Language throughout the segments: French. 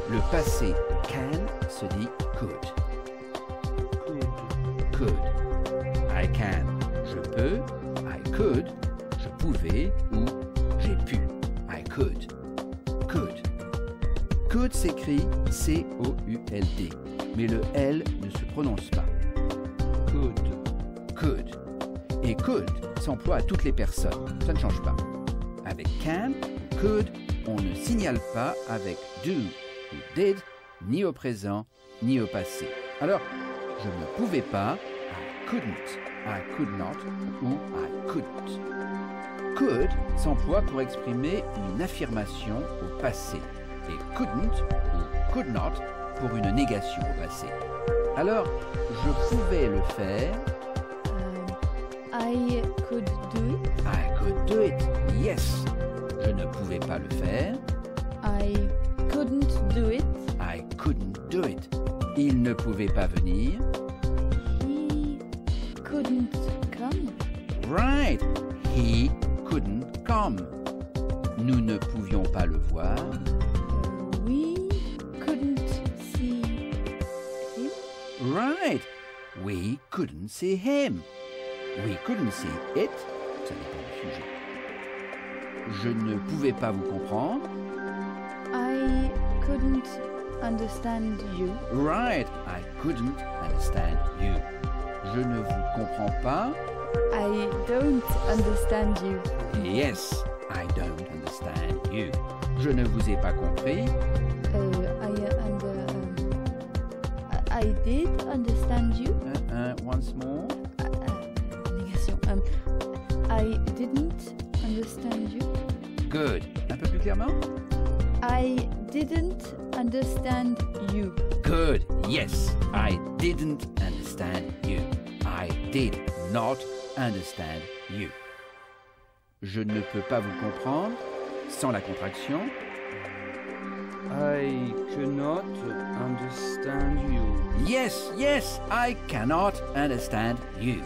Le passé de can se dit could. Could. I can, je peux. I could, je pouvais ou j'ai pu. I could. Could. Could s'écrit C-O-U-L-D, mais le L ne se prononce pas. Could. Could. Et could s'emploie à toutes les personnes, ça ne change pas. Avec can, could, on ne signale pas avec do ou did, ni au présent, ni au passé. Alors, je ne pouvais pas, I couldn't, I could not ou I couldn't. Could s'emploie pour exprimer une affirmation au passé et couldn't ou could not pour une négation au passé. Alors, je pouvais le faire. I could do it. I could do it. Yes. Je ne pouvais pas le faire. I couldn't do it. I couldn't do it. Il ne pouvait pas venir. He couldn't come. Right. He couldn't come. Nous ne pouvions pas le voir. We couldn't see him. Right. We couldn't see him. We couldn't see it. Ça dépend du sujet. Je ne pouvais pas vous comprendre. I couldn't understand you. Right. I couldn't understand you. Je ne vous comprends pas. I don't understand you. Yes. I don't understand you. Je ne vous ai pas compris. I did understand you. Once more. Négation. I didn't understand you. Good. Un peu plus clairement. I didn't understand you. Good. Yes. I didn't understand you. I did not understand you. Je ne peux pas vous comprendre sans la contraction. I cannot understand you. Yes, yes, I cannot understand you.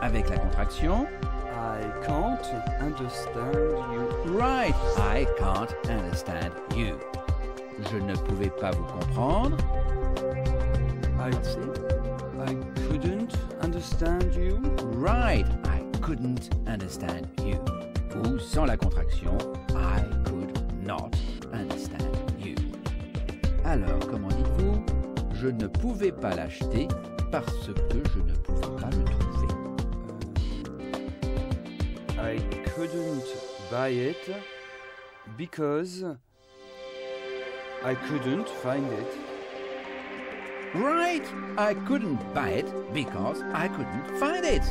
Avec la contraction. I can't understand you. Right, I can't understand you. Je ne pouvais pas vous comprendre. I couldn't understand you. Right, I couldn't understand you. Ou sans la contraction, I could not understand you. Alors, comment dites-vous? Je ne pouvais pas l'acheter parce que je ne pouvais pas le trouver. I couldn't buy it because I couldn't find it. Right, I couldn't buy it because I couldn't find it.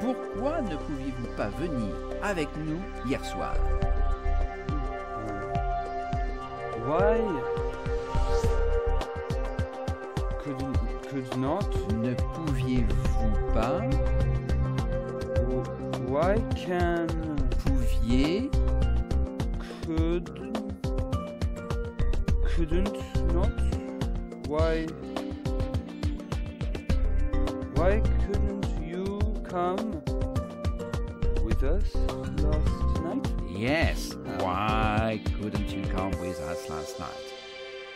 Pourquoi ne pouviez-vous pas venir avec nous hier soir? Why could not? Ne pouviez-vous pas? Why can Pouviez? couldn't not? Why couldn't you come with us last night? Yes. Why couldn't you come with us last night?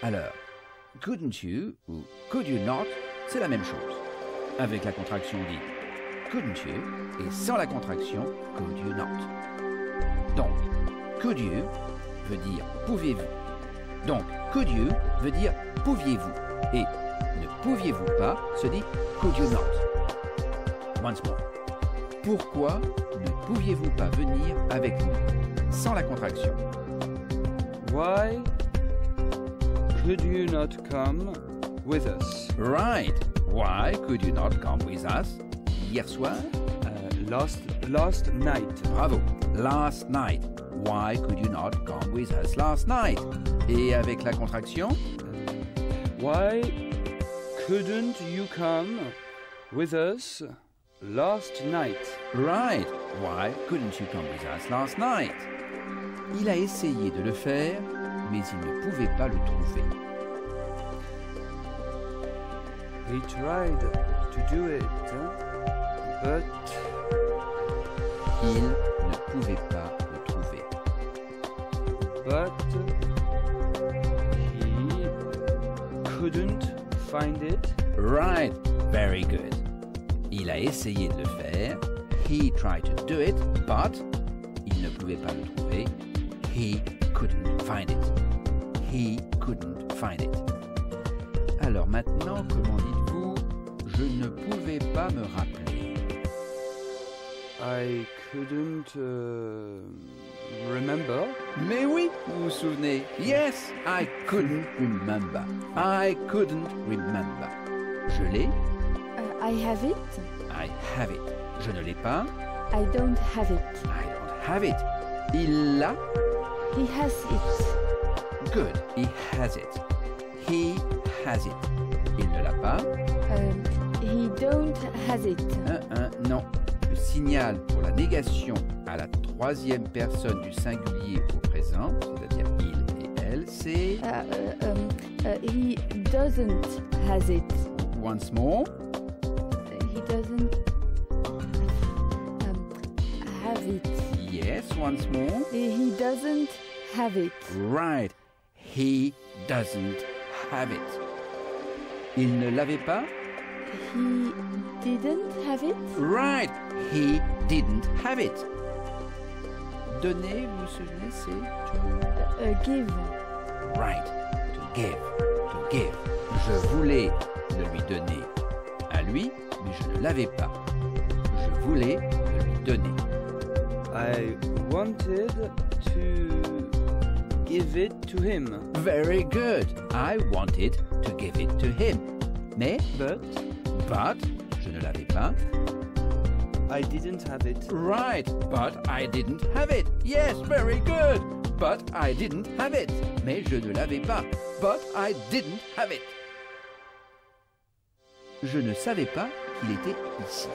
Alors, couldn't you ou could you not, c'est la même chose. Avec la contraction dit couldn't you et sans la contraction could you not. Donc, could you veut dire pouvez-vous. Donc, could you veut dire pouviez-vous. Et ne pouviez-vous pas se dit could you not. Once more. Pourquoi ne pouviez-vous pas venir avec nous sans la contraction? Why could you not come with us? Right. Why could you not come with us? Hier soir? Last night. Bravo. Last night. Why could you not come with us last night? Et avec la contraction? Why couldn't you come with us last night? Right. Why couldn't you come with us last night? Il a essayé de le faire, mais il ne pouvait pas le trouver. He tried to do it, but Il ne pouvait pas le trouver. he couldn't find it. Right, very good. Il a essayé de le faire. He tried to do it, but il ne pouvait pas le trouver. He couldn't find it. He couldn't find it. Alors maintenant, comment dites-vous « Je ne pouvais pas me rappeler » I couldn't remember. Mais oui, vous vous souvenez. Yes, I couldn't remember. I couldn't remember. Je l'ai. I have it. I have it. Je ne l'ai pas. I don't have it. I don't have it. Il l'a. He has it. Good. He has it. He has it. Il ne l'a pas. He don't has it. Non. Le signal pour la négation à la troisième personne du singulier au présent, c'est-à-dire il et elle, c'est... He doesn't has it. Once more. He doesn't have it. Yes, once more. He doesn't have it. Right. He doesn't have it. Il ne l'avait pas. He didn't have it. Right. He didn't have it. Donner, vous vous souvenez, c'est Give. right. To give. To give. Je voulais le lui donner à lui, mais je ne l'avais pas. Je voulais le lui donner. I wanted to give it to him. Very good. I wanted to give it to him. Mais, But je ne l'avais pas. I didn't have it. Right, but I didn't have it. Yes, very good. But I didn't have it. Mais je ne l'avais pas. But I didn't have it. Je ne savais pas qu'il était ici.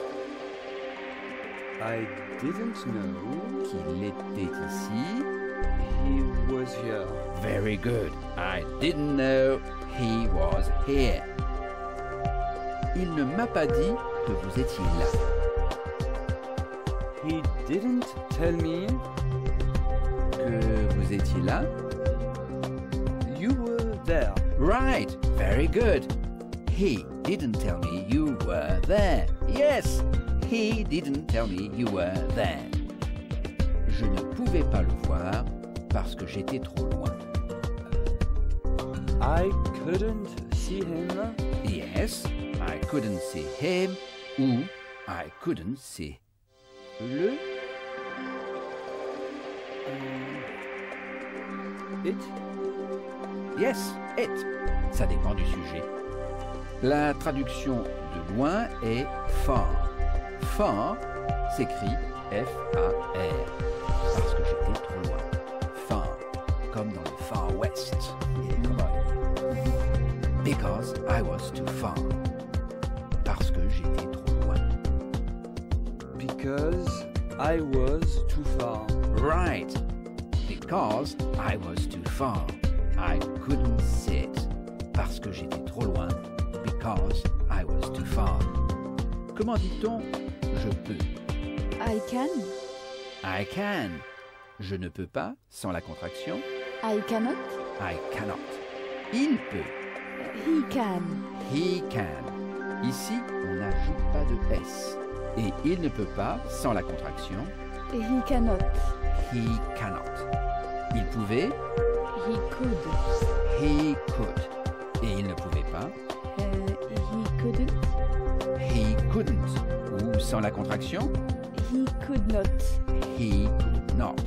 I didn't know Qu'il était ici. he was here. Very good. I didn't know he was here. Il ne m'a pas dit que vous étiez là. He didn't tell me Que vous étiez là. you were there. Right, very good. He didn't tell me you were there. Yes, he didn't tell me you were there. Je ne pouvais pas le voir parce que j'étais trop loin. I couldn't see him. Yes, I couldn't see him ou I couldn't see le. It. Yes, it. Ça dépend du sujet. La traduction de loin est far. Far s'écrit F-A-R. Parce que j'étais trop loin. Far, comme dans le Far West. Les cowboys. Because I was too far. Parce que j'étais trop loin. Because I was too far. Right. Because I was too far. I couldn't see it. Parce que j'étais trop loin. Because I was too far. Comment dit-on je peux? I can. I can. Je ne peux pas sans la contraction. I cannot. I cannot. Il peut. He can. He can. Ici, on n'ajoute pas de S. Et il ne peut pas sans la contraction. He cannot. He cannot. Il pouvait. He could. He could. Et il ne pouvait pas. He couldn't. He couldn't. Ou sans la contraction. He could not. He could not.